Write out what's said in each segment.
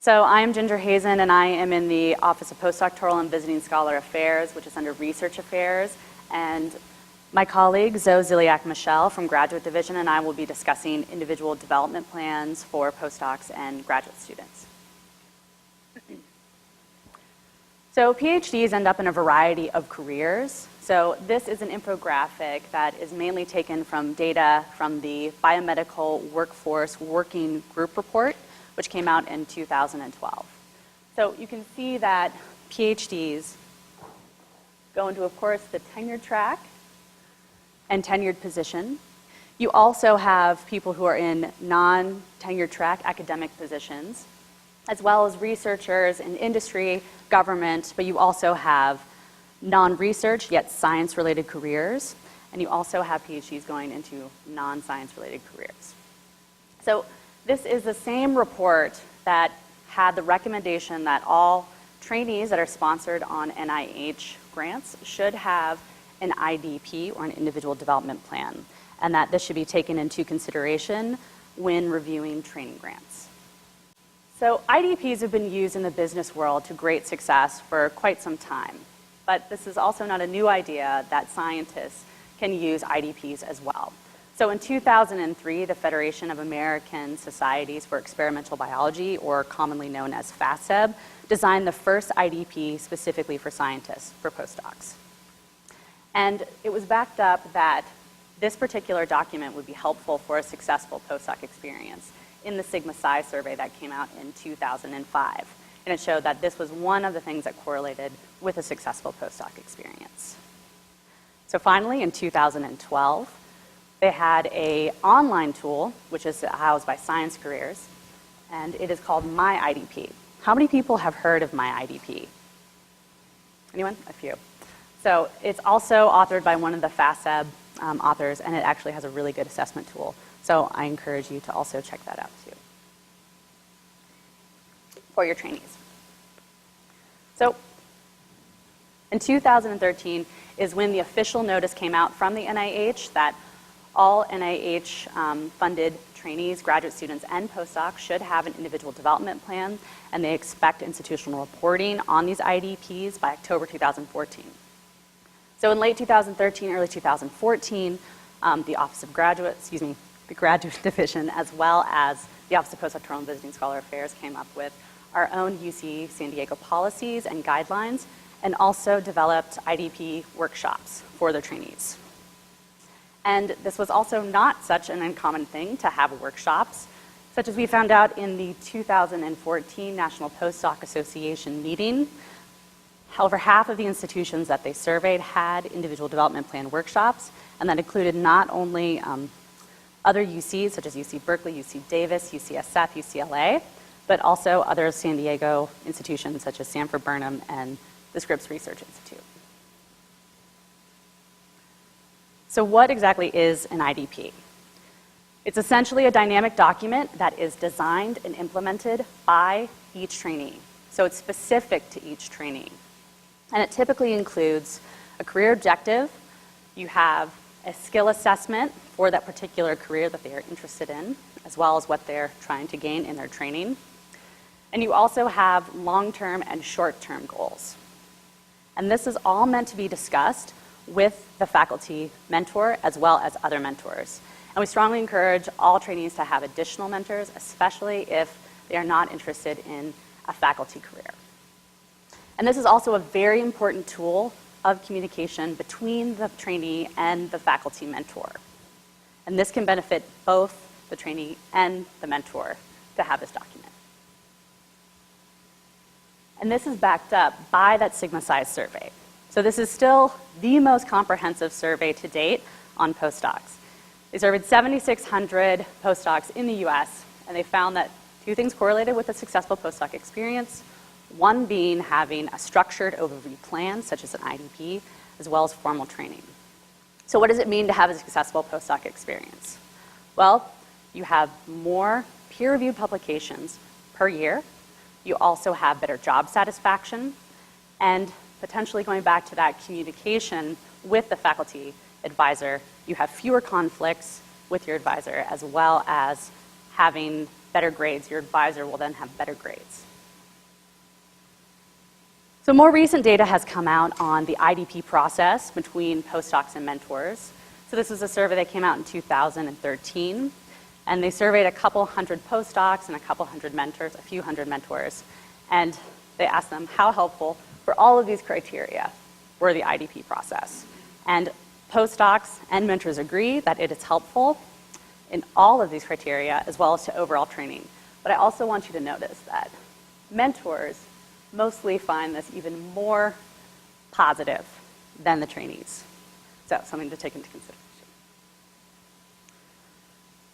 So I'm Ginger Hazen, and I am in the Office of Postdoctoral and Visiting Scholar Affairs, which is under Research Affairs. And my colleague, Ziliak Michel from Graduate Division, and I will be discussing individual development plans for postdocs and graduate students. So PhDs end up in a variety of careers. So this is an infographic that is mainly taken from data from the Biomedical Workforce Working Group Report, which came out in 2012. So you can see that PhDs go into, of course, the tenured track and tenured position. You also have people who are in non-tenured track academic positions, as well as researchers in industry, government, but you also have non-research yet science-related careers, and you also have PhDs going into non-science-related careers. So this is the same report that had the recommendation that all trainees that are sponsored on NIH grants should have an IDP, or an individual development plan, and that this should be taken into consideration when reviewing training grants. So IDPs have been used in the business world to great success for quite some time, but this is also not a new idea that scientists can use IDPs as well. So in 2003, the Federation of American Societies for Experimental Biology, or commonly known as FASEB, designed the first IDP specifically for scientists, for postdocs. And it was backed up that this particular document would be helpful for a successful postdoc experience in the Sigma Psi survey that came out in 2005. And it showed that this was one of the things that correlated with a successful postdoc experience. So finally, in 2012, they had an online tool, which is housed by Science Careers, and it is called My IDP. How many people have heard of My IDP? Anyone? A few. So it's also authored by one of the FASEB authors, and it actually has a really good assessment tool. So I encourage you to also check that out too for your trainees. So in 2013 is when the official notice came out from the NIH that all NIH-funded trainees, graduate students, and postdocs should have an individual development plan, and they expect institutional reporting on these IDPs by October 2014. So in late 2013, early 2014, the Office of Graduate, the Graduate Division, as well as the Office of Postdoctoral and Visiting Scholar Affairs came up with our own UC San Diego policies and guidelines, and also developed IDP workshops for their trainees. And this was also not such an uncommon thing to have workshops, such as we found out in the 2014 National Postdoc Association meeting. However, half of the institutions that they surveyed had individual development plan workshops, and that included not only other UCs, such as UC Berkeley, UC Davis, UCSF, UCLA, but also other San Diego institutions, such as Sanford Burnham and the Scripps Research Institute. So what exactly is an IDP? It's essentially a dynamic document that is designed and implemented by each trainee. So it's specific to each trainee. And it typically includes a career objective. You have a skill assessment for that particular career that they are interested in, as well as what they're trying to gain in their training. And you also have long-term and short-term goals. And this is all meant to be discussed with the faculty mentor as well as other mentors. And we strongly encourage all trainees to have additional mentors, especially if they are not interested in a faculty career. And this is also a very important tool of communication between the trainee and the faculty mentor. And this can benefit both the trainee and the mentor to have this document. And this is backed up by that Sigma Psi survey. So this is still the most comprehensive survey to date on postdocs. They surveyed 7,600 postdocs in the US, and they found that two things correlated with a successful postdoc experience, one being having a structured overview plan, such as an IDP, as well as formal training. So what does it mean to have a successful postdoc experience? Well, you have more peer-reviewed publications per year. You also have better job satisfaction, and potentially going back to that communication with the faculty advisor, you have fewer conflicts with your advisor, as well as having better grades. Your advisor will then have better grades. So more recent data has come out on the IDP process between postdocs and mentors. So this was a survey that came out in 2013, and they surveyed a couple hundred postdocs and a couple hundred mentors, a few hundred mentors, and they asked them how helpful for all of these criteria were the IDP process. And postdocs and mentors agree that it is helpful in all of these criteria as well as to overall training. But I also want you to notice that mentors mostly find this even more positive than the trainees. So something to take into consideration.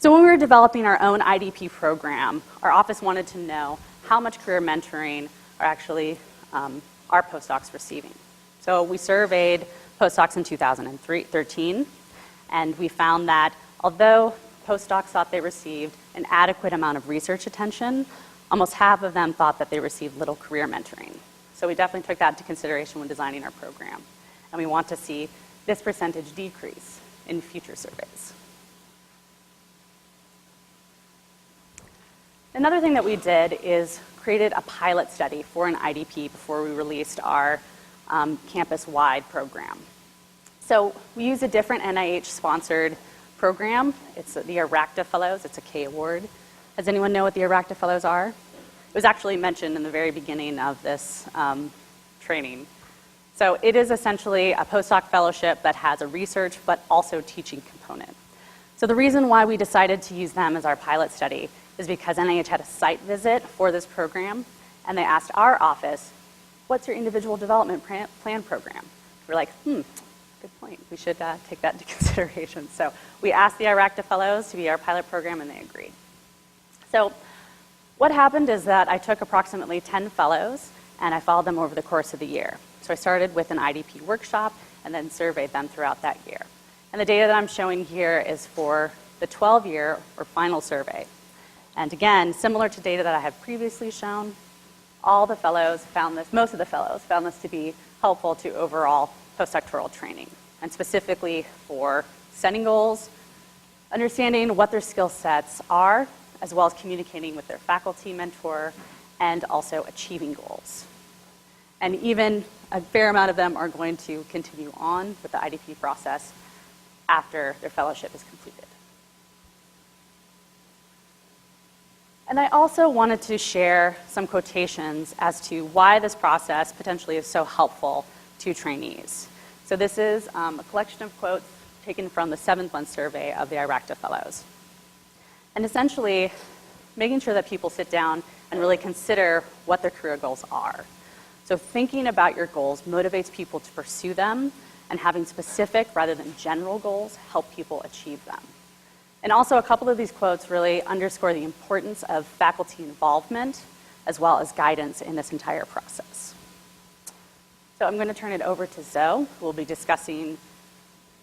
So when we were developing our own IDP program, our office wanted to know how much career mentoring are actually our postdocs receiving. So we surveyed postdocs in 2013, and we found that although postdocs thought they received an adequate amount of research attention, almost half of them thought that they received little career mentoring. So we definitely took that into consideration when designing our program. And we want to see this percentage decrease in future surveys. Another thing that we did is created a pilot study for an IDP before we released our campus-wide program. So we use a different NIH-sponsored program. It's the ARACTA Fellows. It's a K award. Does anyone know what the ARACTA Fellows are? It was actually mentioned in the very beginning of this training. So it is essentially a postdoc fellowship that has a research but also teaching component. So the reason why we decided to use them as our pilot study is because NIH had a site visit for this program, and they asked our office, what's your individual development plan program? We're like, good point. We should take that into consideration. So we asked the IRACTA Fellows to be our pilot program, and they agreed. So what happened is that I took approximately 10 fellows, and I followed them over the course of the year. So I started with an IDP workshop and then surveyed them throughout that year. And the data that I'm showing here is for the 12-year or final survey. And again, similar to data that I have previously shown, all the fellows found this, most of the fellows found this to be helpful to overall postdoctoral training, and specifically for setting goals, understanding what their skill sets are, as well as communicating with their faculty mentor, and also achieving goals. And even a fair amount of them are going to continue on with the IDP process after their fellowship is completed. And I also wanted to share some quotations as to why this process potentially is so helpful to trainees. So this is a collection of quotes taken from the 7th month survey of the IRACTA Fellows. And essentially, making sure that people sit down and really consider what their career goals are. So thinking about your goals motivates people to pursue them, and having specific rather than general goals help people achieve them. And also, a couple of these quotes really underscore the importance of faculty involvement as well as guidance in this entire process. So I'm going to turn it over to Zoe, who will be discussing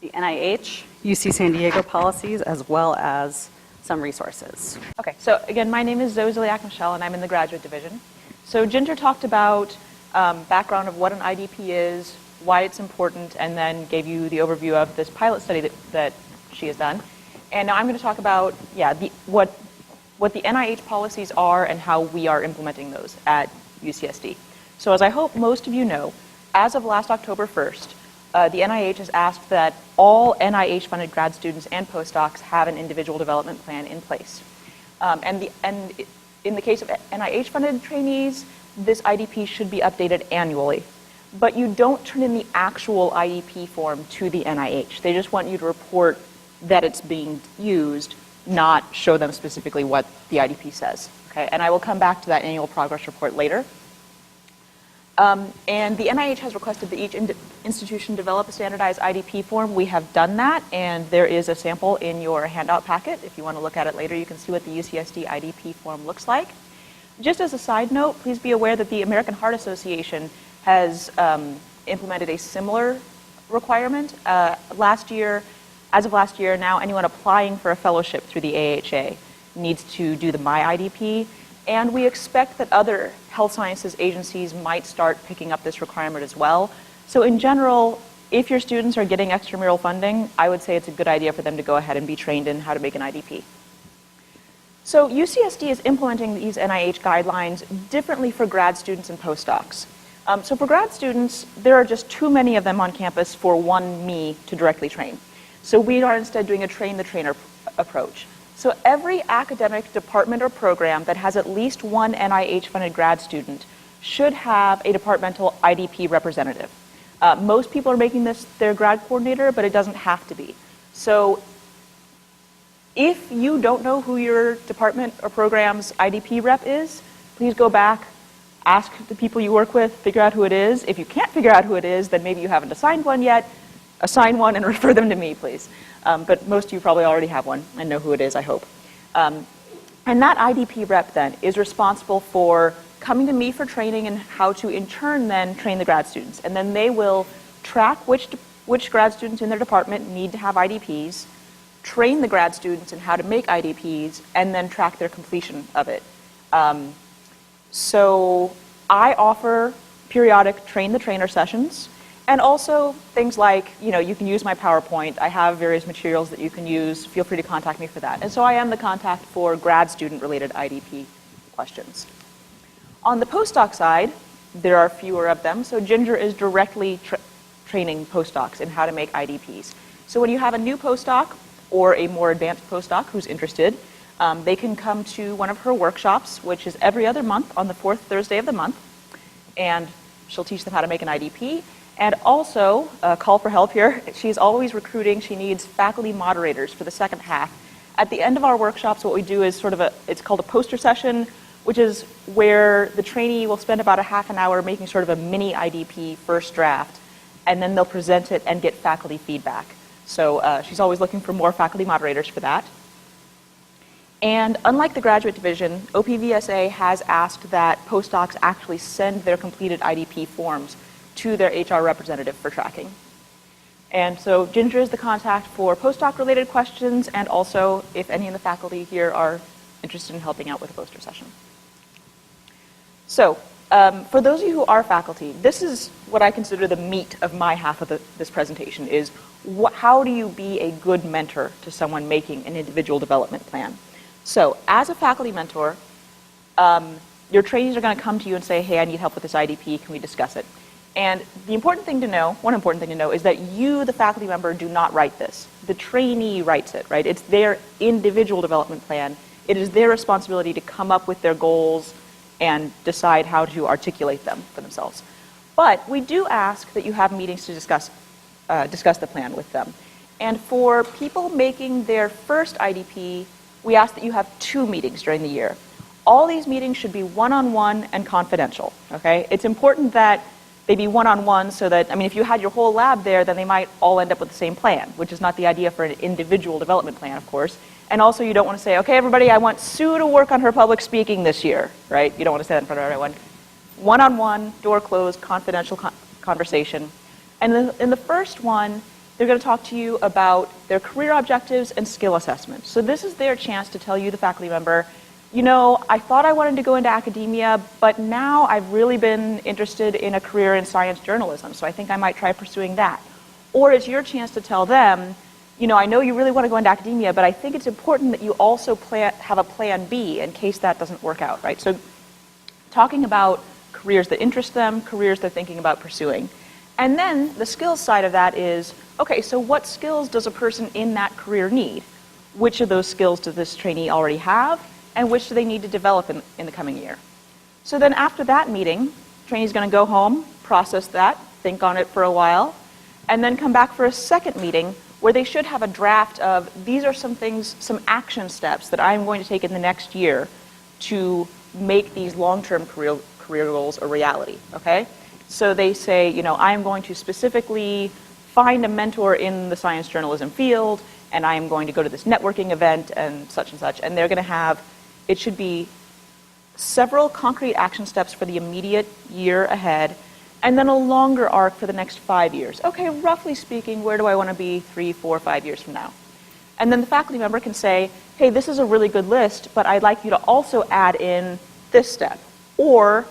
the NIH, UC San Diego policies, as well as some resources. Okay, so again, my name is Zoe Ziliak Michel, and I'm in the graduate division. So Ginger talked about background of what an IDP is, why it's important, and then gave you the overview of this pilot study that she has done. And now I'm going to talk about, what the NIH policies are and how we are implementing those at UCSD. So as I hope most of you know, as of last October 1st, the NIH has asked that all NIH-funded grad students and postdocs have an individual development plan in place. And in the case of NIH-funded trainees, this IDP should be updated annually. But you don't turn in the actual IDP form to the NIH. They just want you to report that it's being used, not show them specifically what the IDP says. Okay? And I will come back to that annual progress report later. And the NIH has requested that each institution develop a standardized IDP form. We have done that, and there is a sample in your handout packet. If you want to look at it later, you can see what the UCSD IDP form looks like. Just as a side note, please be aware that the American Heart Association has implemented a similar requirement. As of last year, now anyone applying for a fellowship through the AHA needs to do the My IDP, and we expect that other health sciences agencies might start picking up this requirement as well. So in general, if your students are getting extramural funding, I would say it's a good idea for them to go ahead and be trained in how to make an IDP. So UCSD is implementing these NIH guidelines differently for grad students and postdocs. So for grad students, there are just too many of them on campus for one me to directly train. So we are instead doing a train-the-trainer approach. So every academic department or program that has at least one NIH-funded grad student should have a departmental IDP representative. Most people are making this their grad coordinator, but it doesn't have to be. So if you don't know who your department or program's IDP rep is, please go back, ask the people you work with, figure out who it is. If you can't figure out who it is, then maybe you haven't assigned one yet. Assign one and refer them to me, please. But most of you probably already have one and know who it is, I hope. And that IDP rep then is responsible for coming to me for training and how to in turn then train the grad students. And then they will track which grad students in their department need to have IDPs, train the grad students in how to make IDPs, and then track their completion of it. So I offer periodic train-the-trainer sessions, and also things like, you can use my PowerPoint. I have various materials that you can use. Feel free to contact me for that. And so I am the contact for grad student-related IDP questions. On the postdoc side, there are fewer of them. So Ginger is directly training postdocs in how to make IDPs. So when you have a new postdoc or a more advanced postdoc who's interested, they can come to one of her workshops, which is every other month on the fourth Thursday of the month. And she'll teach them how to make an IDP. And also, call for help here. She's always recruiting. She needs faculty moderators for the second half. At the end of our workshops, what we do is it's called a poster session, which is where the trainee will spend about a half an hour making sort of a mini IDP first draft, and then they'll present it and get faculty feedback. So she's always looking for more faculty moderators for that. And unlike the graduate division, OPVSA has asked that postdocs actually send their completed IDP forms to their HR representative for tracking. And so Ginger is the contact for postdoc-related questions, and also if any of the faculty here are interested in helping out with a poster session. So for those of you who are faculty, this is what I consider the meat of my half of this presentation is how do you be a good mentor to someone making an individual development plan? So as a faculty mentor, your trainees are going to come to you and say, hey, I need help with this IDP, can we discuss it? And the important thing to know, one important thing to know, is that you, the faculty member, do not write this. The trainee writes it, right? It's their individual development plan. It is their responsibility to come up with their goals and decide how to articulate them for themselves. But we do ask that you have meetings to discuss the plan with them. And for people making their first IDP, we ask that you have 2 meetings during the year. All these meetings should be one-on-one and confidential, okay? It's important that they be one-on-one so that, if you had your whole lab there, then they might all end up with the same plan, which is not the idea for an individual development plan, of course. And also you don't want to say, okay, everybody, I want Sue to work on her public speaking this year, right? You don't want to say that in front of everyone. One-on-one, door closed, confidential conversation. And in the first one, they're going to talk to you about their career objectives and skill assessment. So this is their chance to tell you, the faculty member, I thought I wanted to go into academia, but now I've really been interested in a career in science journalism, so I think I might try pursuing that. Or it's your chance to tell them, I know you really want to go into academia, but I think it's important that you also have a plan B in case that doesn't work out, right? So talking about careers that interest them, careers they're thinking about pursuing. And then the skills side of that is, okay, so what skills does a person in that career need? Which of those skills does this trainee already have? And which do they need to develop in the coming year? So then after that meeting, trainee's going to go home, process that, think on it for a while, and then come back for a second meeting where they should have a draft of, these are some things, some action steps that I'm going to take in the next year to make these long-term career goals a reality, okay? So they say, I'm going to specifically find a mentor in the science journalism field, and I am going to go to this networking event and such, and they're going to have, it should be several concrete action steps for the immediate year ahead, and then a longer arc for the next 5 years. Okay, roughly speaking, where do I want to be 3, 4, 5 years from now? And then the faculty member can say, hey, this is a really good list, but I'd like you to also add in this step. Or,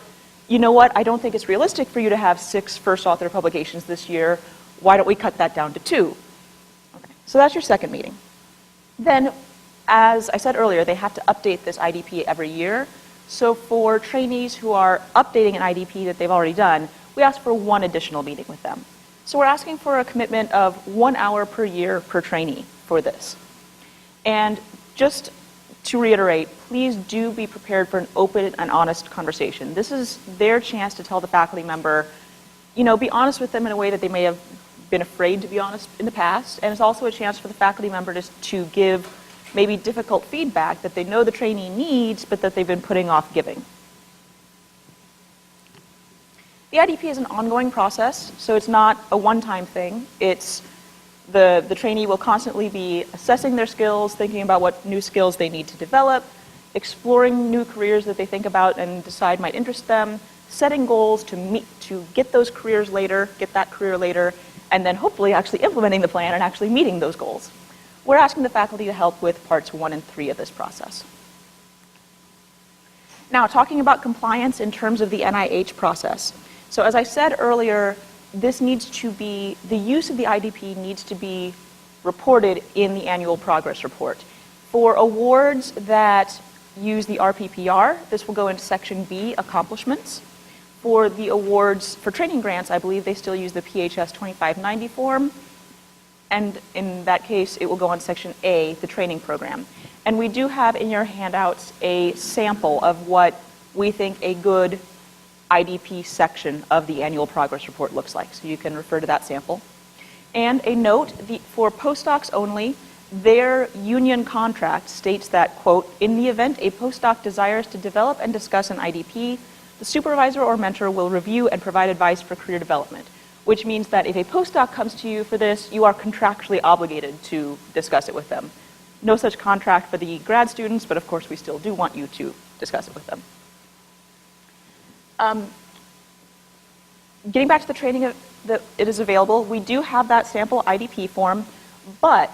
you know what, I don't think it's realistic for you to have 6 first author publications this year. Why don't we cut that down to 2? Okay, so that's your second meeting. Then, as I said earlier, they have to update this IDP every year. So for trainees who are updating an IDP that they've already done, we ask for one additional meeting with them. So we're asking for a commitment of 1 hour per year per trainee for this. And just to reiterate, please do be prepared for an open and honest conversation. This is their chance to tell the faculty member, be honest with them in a way that they may have been afraid to be honest in the past, and it's also a chance for the faculty member to give maybe difficult feedback that they know the trainee needs, but that they've been putting off giving. The IDP is an ongoing process, so it's not a one-time thing. It's the trainee will constantly be assessing their skills, thinking about what new skills they need to develop, exploring new careers that they think about and decide might interest them, setting goals to get those careers later, get that career later, and then hopefully actually implementing the plan and actually meeting those goals. We're asking the faculty to help with parts 1 and 3 of this process. Now, talking about compliance in terms of the NIH process. So as I said earlier, this needs to be, the use of the IDP needs to be reported in the annual progress report. For awards that use the RPPR, this will go into section B, accomplishments. For the awards for training grants, I believe they still use the PHS 2590 form. And in that case, it will go on section A, the training program. And we do have in your handouts a sample of what we think a good IDP section of the annual progress report looks like. So you can refer to that sample. And a note, for postdocs only, their union contract states that, quote, in the event a postdoc desires to develop and discuss an IDP, the supervisor or mentor will review and provide advice for career development, which means that if a postdoc comes to you for this, you are contractually obligated to discuss it with them. No such contract for the grad students, but of course we still do want you to discuss it with them. Getting back to the training that it is available, we do have that sample IDP form, but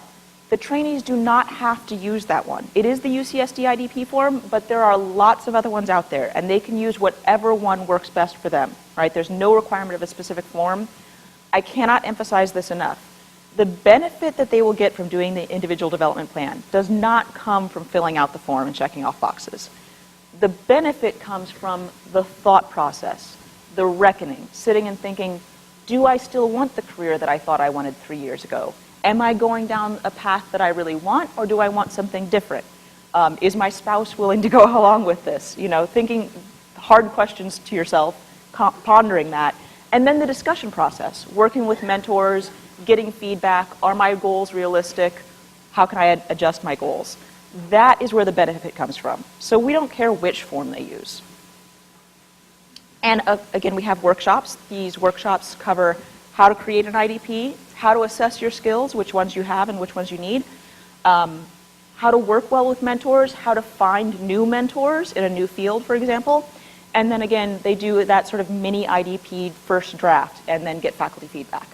the trainees do not have to use that one. It is the UCSD IDP form, but there are lots of other ones out there, and they can use whatever one works best for them, right? There's no requirement of a specific form. I cannot emphasize this enough. The benefit that they will get from doing the individual development plan does not come from filling out the form and checking off boxes. The benefit comes from the thought process, the reckoning, sitting and thinking, do I still want the career that I thought I wanted 3 years ago? Am I going down a path that I really want, or do I want something different? Is my spouse willing to go along with this? Thinking hard questions to yourself, pondering that, and then the discussion process, working with mentors, getting feedback. Are my goals realistic? How can I adjust my goals? That is where the benefit comes from. So we don't care which form they use. And again, we have workshops. These workshops cover how to create an IDP, how to assess your skills, which ones you have and which ones you need, how to work well with mentors, how to find new mentors in a new field, for example. And then again, they do that sort of mini IDP first draft and then get faculty feedback.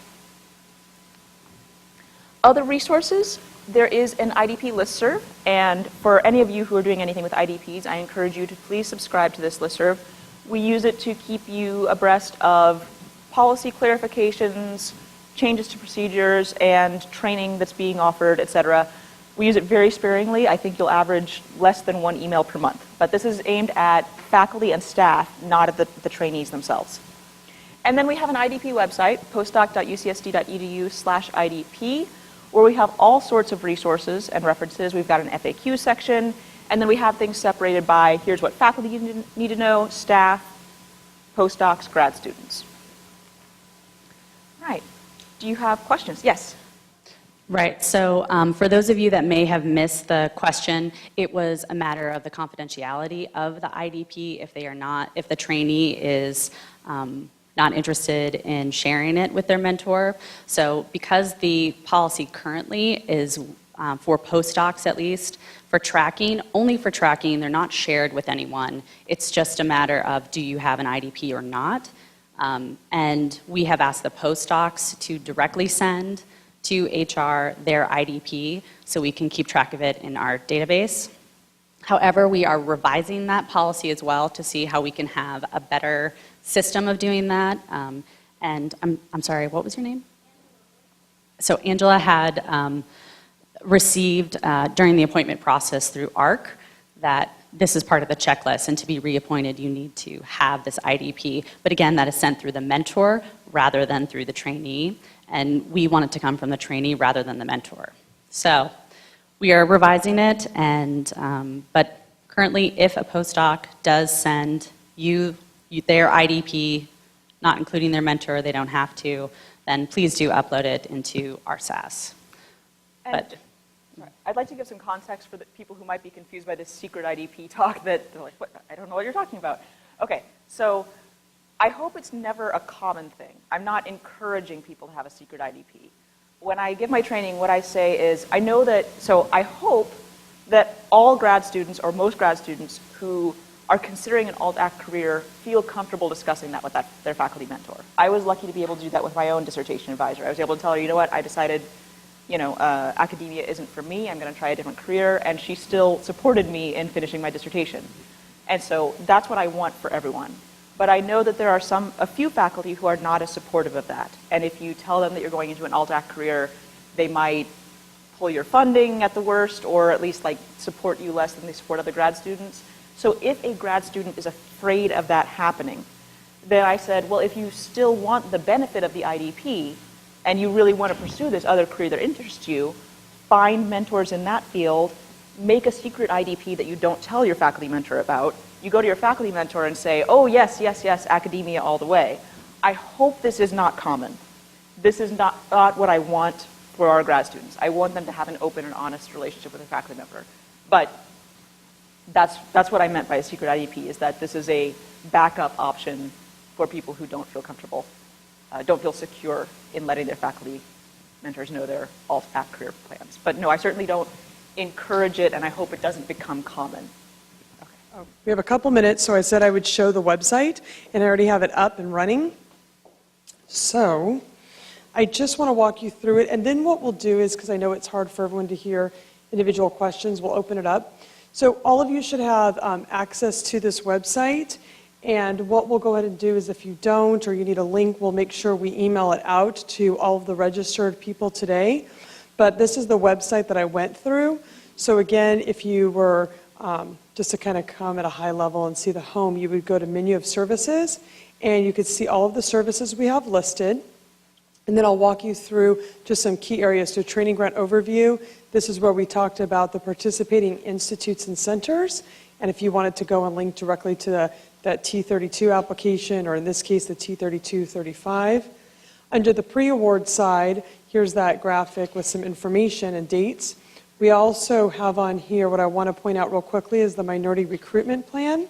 Other resources, there is an IDP listserv, and for any of you who are doing anything with IDPs, I encourage you to please subscribe to this listserv. We use it to keep you abreast of policy clarifications, changes to procedures, and training that's being offered, etc. We use it very sparingly. I think you'll average less than 1 email per month. But this is aimed at faculty and staff, not at the trainees themselves. And then we have an IDP website, postdoc.ucsd.edu/IDP, where we have all sorts of resources and references. We've got an FAQ section, and then we have things separated by, here's what faculty need to know, staff, postdocs, grad students. Right. Do you have questions? Yes. Right. So for those of you that may have missed the question, it was a matter of the confidentiality of the IDP if the trainee is not interested in sharing it with their mentor. So because the policy currently is for postdocs at least, for tracking, only for tracking, they're not shared with anyone. It's just a matter of do you have an IDP or not? And we have asked the postdocs to directly send to HR their IDP so we can keep track of it in our database. However, we are revising that policy as well to see how we can have a better system of doing that. And I'm sorry, what was your name? So Angela had received during the appointment process through ARC that this is part of the checklist, and to be reappointed, you need to have this IDP. But again, that is sent through the mentor rather than through the trainee, and we want it to come from the trainee rather than the mentor. So we are revising it, and but currently, if a postdoc does send you their IDP, not including their mentor, they don't have to, then please do upload it into our SAS. But I'd like to give some context for the people who might be confused by this secret IDP talk that they're like, what? I don't know what you're talking about. Okay, so I hope it's never a common thing. I'm not encouraging people to have a secret IDP. When I give my training, what I say is, I hope that all grad students, or most grad students, who are considering an alt-ac career feel comfortable discussing that with their faculty mentor. I was lucky to be able to do that with my own dissertation advisor. I was able to tell her, you know what, I decided, academia isn't for me, I'm going to try a different career, and she still supported me in finishing my dissertation. And so that's what I want for everyone. But I know that there are a few faculty who are not as supportive of that. And if you tell them that you're going into an alt-ac career, they might pull your funding at the worst, or at least support you less than they support other grad students. So if a grad student is afraid of that happening, then I said, well, if you still want the benefit of the IDP, and you really want to pursue this other career that interests you, find mentors in that field, make a secret IDP that you don't tell your faculty mentor about. You go to your faculty mentor and say, oh, yes, yes, yes, academia all the way. I hope this is not common. This is not what I want for our grad students. I want them to have an open and honest relationship with their faculty member. But that's what I meant by a secret IDP, is that this is a backup option for people who don't feel comfortable, don't feel secure in letting their faculty mentors know their alt-ac career plans. But no, I certainly don't encourage it, and I hope it doesn't become common. Okay. We have a couple minutes, so I said I would show the website, and I already have it up and running. So I just want to walk you through it, and then what we'll do is, because I know it's hard for everyone to hear individual questions, we'll open it up. So all of you should have access to this website, and what we'll go ahead and do is, if you don't or you need a link, we'll make sure we email it out to all of the registered people today. But this is the website that I went through. So again, if you were just to kind of come at a high level and see the home, you would go to menu of services, and you could see all of the services we have listed. And then I'll walk you through just some key areas. So training grant overview, this is where we talked about the participating institutes and centers. And if you wanted to go and link directly to that T32 application, or in this case, the T32-35. Under the pre-award side, here's that graphic with some information and dates. We also have on here, what I want to point out real quickly, is the minority recruitment plan.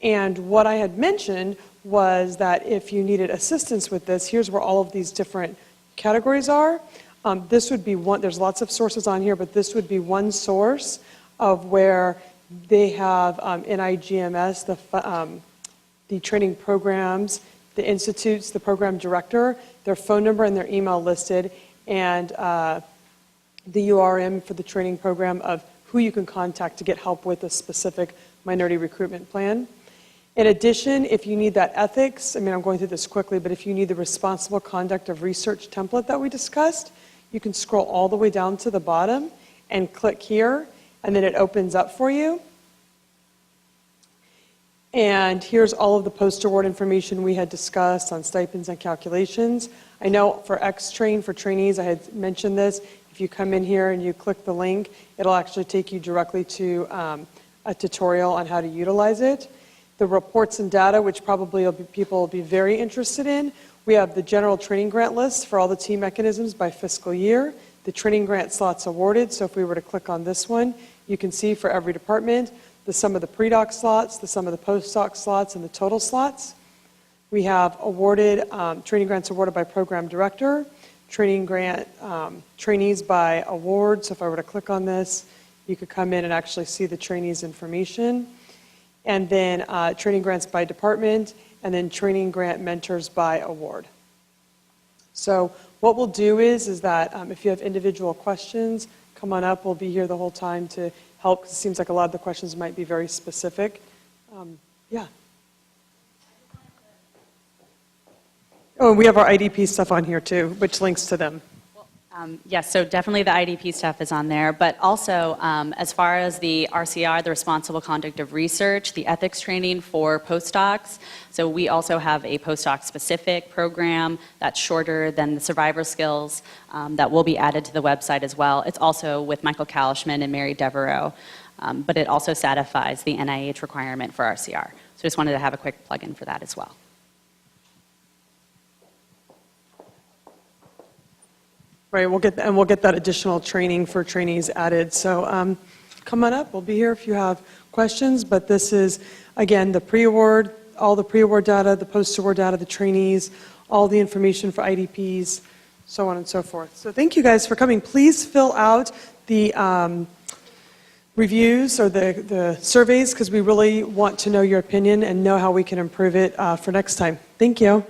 And what I had mentioned was that if you needed assistance with this, here's where all of these different categories are. This would be one, there's lots of sources on here, but this would be one source of where they have NIGMS, the training programs, the institutes, the program director, their phone number and their email listed, and the URM for the training program of who you can contact to get help with a specific minority recruitment plan. In addition, if you need that ethics, I'm going through this quickly, but if you need the responsible conduct of research template that we discussed, you can scroll all the way down to the bottom and click here, and then it opens up for you. And here's all of the post-award information we had discussed on stipends and calculations. I know for X-Train, for trainees, I had mentioned this. If you come in here and you click the link, it'll actually take you directly to a tutorial on how to utilize it. The reports and data, which probably people will be very interested in. We have the general training grant list for all the T mechanisms by fiscal year, the training grant slots awarded. So if we were to click on this one, you can see for every department, the sum of the pre-doc slots, the sum of the post-doc slots, and the total slots. We have awarded, training grants awarded by program director, training grant trainees by award. So if I were to click on this, you could come in and actually see the trainees' information. And then training grants by department, and then training grant mentors by award. So what we'll do is that if you have individual questions, come on up. We'll be here the whole time to help. It seems like a lot of the questions might be very specific. Yeah. Oh, and we have our IDP stuff on here too, which links to them. Well, Yes, so definitely the IDP stuff is on there, but also as far as the RCR, the Responsible Conduct of Research, the ethics training for postdocs. So we also have a postdoc-specific program that's shorter than the survivor skills that will be added to the website as well. It's also with Michael Kalishman and Mary Devereaux, but it also satisfies the NIH requirement for RCR. So just wanted to have a quick plug-in for that as well. Right, we'll get that additional training for trainees added. So come on up, we'll be here if you have questions, but this is, again, the pre-award, all the pre-award data, the post-award data, the trainees, all the information for IDPs, so on and so forth. So thank you guys for coming. Please fill out the reviews or the surveys, because we really want to know your opinion and know how we can improve it for next time. Thank you.